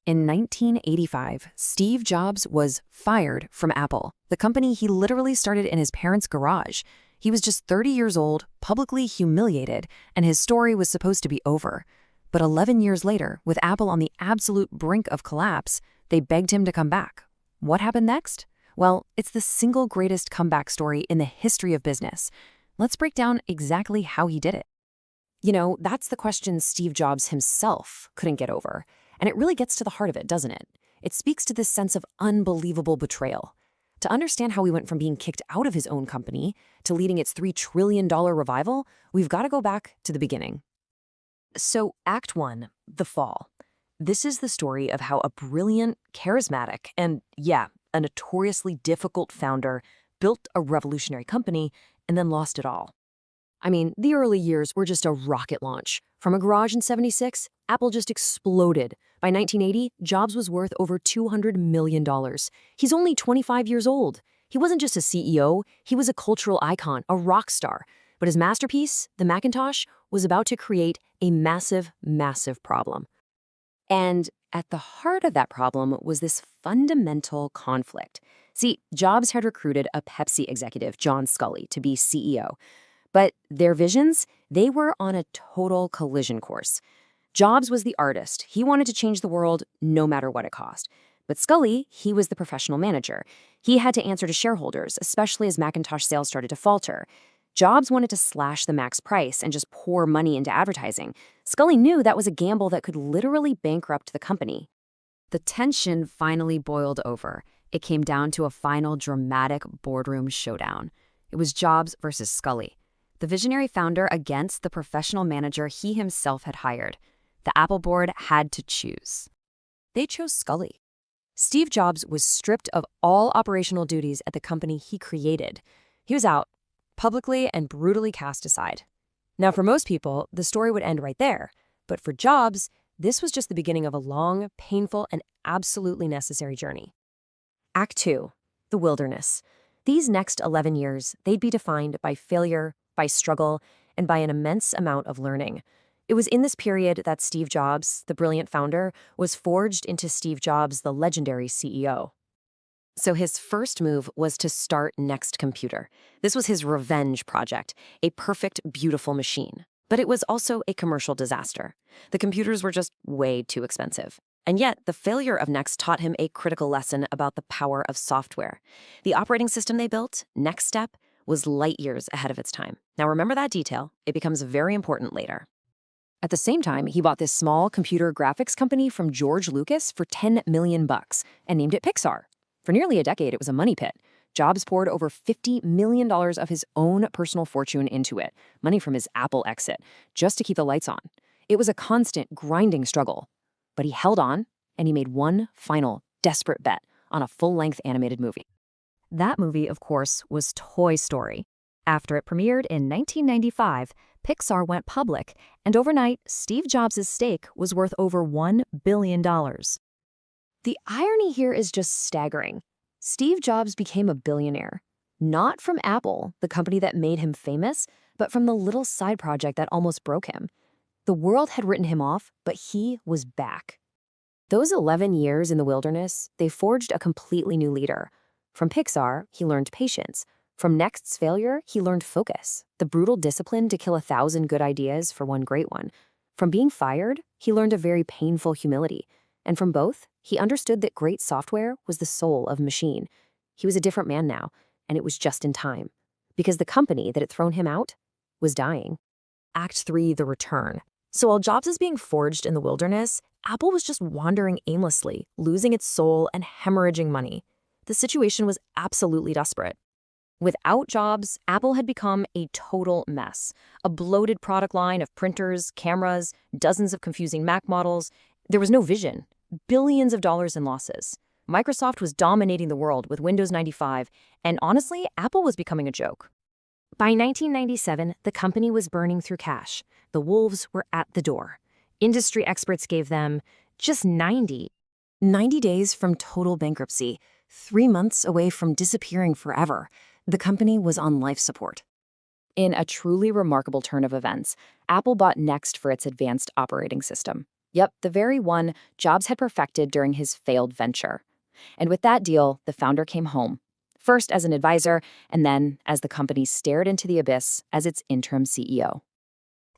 In 1985, Steve Jobs was fired from Apple, the company he literally started in his parents' garage. He was just 30 years old, publicly humiliated, and his story was supposed to be over. But 11 years later, with Apple on the absolute brink of collapse, they begged him to come back. What happened next? Well, it's the single greatest comeback story in the history of business. Let's break down exactly how he did it. That's the question Steve Jobs himself couldn't get over. And it really gets to the heart of it, doesn't it? It speaks to this sense of unbelievable betrayal. To understand how he went from being kicked out of his own company to leading its $3 trillion revival, we've got to go back to the beginning. So, Act 1, The Fall. This is the story of how a brilliant, charismatic, and a notoriously difficult founder built a revolutionary company and then lost it all. I mean, the early years were just a rocket launch. From a garage in '76, Apple just exploded. By 1980, Jobs was worth over $200 million. He's only 25 years old. He wasn't just a CEO, he was a cultural icon, a rock star. But his masterpiece, the Macintosh, was about to create a massive, massive problem. And at the heart of that problem was this fundamental conflict. See, Jobs had recruited a Pepsi executive, John Sculley, to be CEO. But their visions, they were on a total collision course. Jobs was the artist. He wanted to change the world no matter what it cost. But Sculley, he was the professional manager. He had to answer to shareholders, especially as Macintosh sales started to falter. Jobs wanted to slash the Mac's price and just pour money into advertising. Sculley knew that was a gamble that could literally bankrupt the company. The tension finally boiled over. It came down to a final dramatic boardroom showdown. It was Jobs versus Sculley, the visionary founder against the professional manager he himself had hired. The Apple board had to choose. They chose Sculley. Steve Jobs was stripped of all operational duties at the company he created. He was out, publicly and brutally cast aside. Now, for most people, the story would end right there. But for Jobs, this was just the beginning of a long, painful, and absolutely necessary journey. Act 2, The Wilderness. These next 11 years, they'd be defined by failure, by struggle, and by an immense amount of learning. It was in this period that Steve Jobs, the brilliant founder, was forged into Steve Jobs, the legendary CEO. So his first move was to start Next Computer. This was his revenge project, a perfect, beautiful machine. But it was also a commercial disaster. The computers were just way too expensive. And yet, the failure of Next taught him a critical lesson about the power of software. The operating system they built, Next Step, was light years ahead of its time. Now remember that detail. It becomes very important later. At the same time, he bought this small computer graphics company from George Lucas for $10 million and named it Pixar. For nearly a decade, it was a money pit. Jobs poured over $50 million of his own personal fortune into it, money from his Apple exit, just to keep the lights on. It was a constant, grinding struggle. But he held on, and he made one final, desperate bet on a full-length animated movie. That movie, of course, was Toy Story. After it premiered in 1995, Pixar went public, and overnight, Steve Jobs' stake was worth over $1 billion. The irony here is just staggering. Steve Jobs became a billionaire, not from Apple, the company that made him famous, but from the little side project that almost broke him. The world had written him off, but he was back. Those 11 years in the wilderness, they forged a completely new leader. From Pixar, he learned patience. From Next's failure, he learned focus, the brutal discipline to kill 1,000 good ideas for one great one. From being fired, he learned a very painful humility. And from both, he understood that great software was the soul of a machine. He was a different man now, and it was just in time. Because the company that had thrown him out was dying. Act 3, The Return. So while Jobs is being forged in the wilderness, Apple was just wandering aimlessly, losing its soul and hemorrhaging money. The situation was absolutely desperate. Without Jobs, Apple had become a total mess. A bloated product line of printers, cameras, dozens of confusing Mac models. There was no vision. Billions of dollars in losses. Microsoft was dominating the world with Windows 95, and honestly, Apple was becoming a joke. By 1997, the company was burning through cash. The wolves were at the door. Industry experts gave them just 90 days from total bankruptcy, 3 months away from disappearing forever. The company was on life support. In a truly remarkable turn of events, Apple bought Next for its advanced operating system. Yep, the very one Jobs had perfected during his failed venture. And with that deal, the founder came home, first as an advisor, and then as the company stared into the abyss as its interim CEO.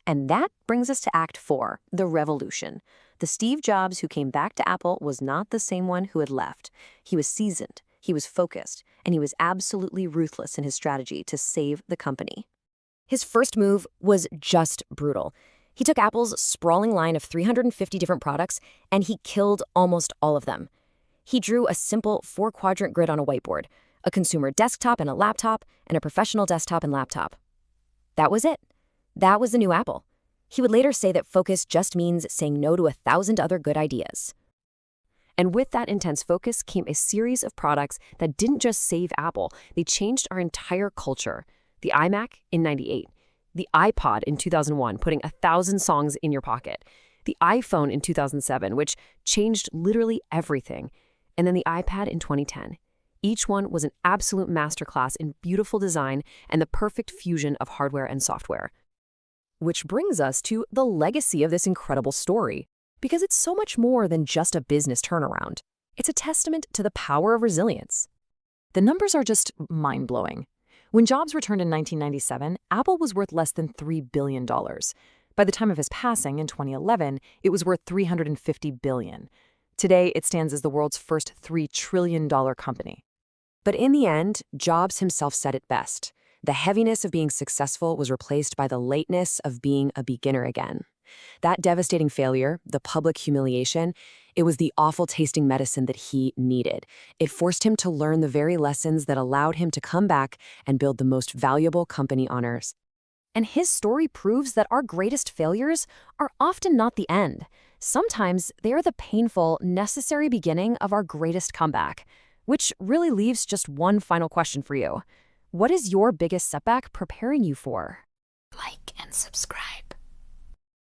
And that brings us to Act 4, the revolution. The Steve Jobs who came back to Apple was not the same one who had left. He was seasoned, he was focused, and he was absolutely ruthless in his strategy to save the company. His first move was just brutal. He took Apple's sprawling line of 350 different products and he killed almost all of them. He drew a simple 4-quadrant grid on a whiteboard, a consumer desktop and a laptop, and a professional desktop and laptop. That was it. That was the new Apple. He would later say that focus just means saying no to 1,000 other good ideas. And with that intense focus came a series of products that didn't just save Apple, they changed our entire culture. The iMac in '98, the iPod in 2001, putting 1,000 songs in your pocket, the iPhone in 2007, which changed literally everything, and then the iPad in 2010. Each one was an absolute masterclass in beautiful design and the perfect fusion of hardware and software. Which brings us to the legacy of this incredible story, because it's so much more than just a business turnaround. It's a testament to the power of resilience. The numbers are just mind-blowing. When Jobs returned in 1997, Apple was worth less than $3 billion. By the time of his passing in 2011, it was worth $350 billion. Today, it stands as the world's first $3 trillion company. But in the end, Jobs himself said it best. The heaviness of being successful was replaced by the lightness of being a beginner again. That devastating failure, the public humiliation, it was the awful-tasting medicine that he needed. It forced him to learn the very lessons that allowed him to come back and build the most valuable company on earth. And his story proves that our greatest failures are often not the end. Sometimes they are the painful, necessary beginning of our greatest comeback. Which really leaves just one final question for you. What is your biggest setback preparing you for? Like and subscribe.